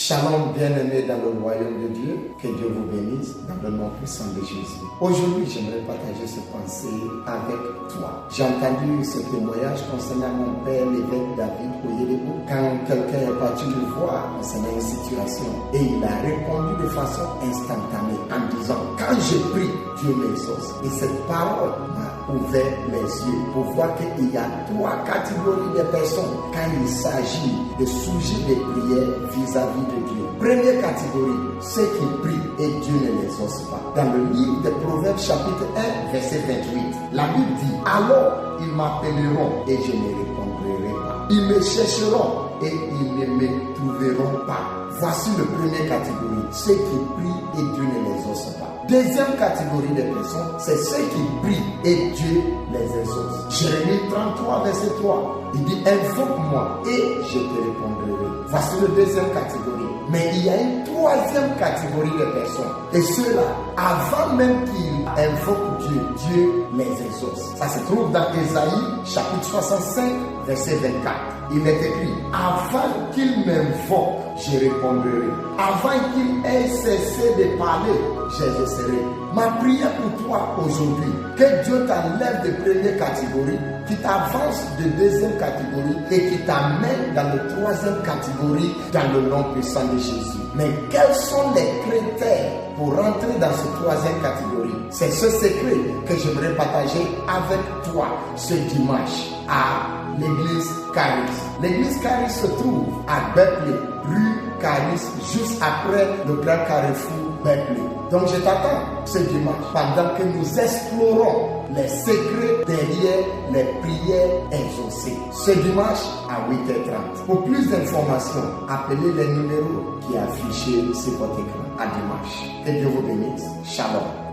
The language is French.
Shalom bien-aimés dans le royaume de Dieu, que Dieu vous bénisse dans le nom puissant de Jésus. Aujourd'hui, j'aimerais partager cette pensée avec toi. J'ai entendu ce témoignage concernant mon père, l'évêque David Oyedebo, quand quelqu'un est parti le voir concernant une situation et il a répondu de façon instantanée en disant « Quand je prie, Dieu m'exauce ». Et cette parole m'a ouvert les yeux pour voir qu'il y a trois catégories de personnes quand il s'agit de sujet des prières vis-à-vis de Dieu. Première catégorie, ceux qui prient et Dieu ne les exauce pas. Dans le livre de Proverbes chapitre 1, verset 28, la Bible dit « Alors ils m'appelleront et je ne répondrai pas. Ils me chercheront et ils ne me trouveront pas. » Voici la première catégorie, ceux qui prient et Dieu ne les exauce pas. Deuxième catégorie de personnes, c'est ceux qui prient et Dieu les exauce. Jérémie 33, verset 3, il dit « Invoque-moi et je te répondrai. » Voici la deuxième catégorie. Mais il y a une troisième catégorie de personnes. Et ceux-là, avant même qu'ils invoquent Dieu, Dieu les exauce. Ça se trouve dans Ésaïe, chapitre 65, verset 24. Il est écrit, avant qu'il m'invoque, je répondrai. Avant qu'il ait cessé de parler, j'exaucerai. Ma prière pour toi aujourd'hui, que Dieu t'enlève de première catégorie, qui t'avance de deuxième catégorie et qui t'amène dans la troisième catégorie dans le nom puissant de Jésus. Mais quels sont les critères pour rentrer dans cette troisième catégorie? C'est ce secret que j'aimerais partager avec toi ce dimanche à l'église Caris. L'église Caris se trouve à Berkeley, rue Caris, juste après le grand carrefour Berkeley. Donc je t'attends ce dimanche pendant que nous explorons les secrets derrière les prières exaucées. Ce dimanche à 8h30. Pour plus d'informations, appelez les numéros qui sont affichés sur votre écran. À dimanche. Que Dieu vous bénisse. Shalom.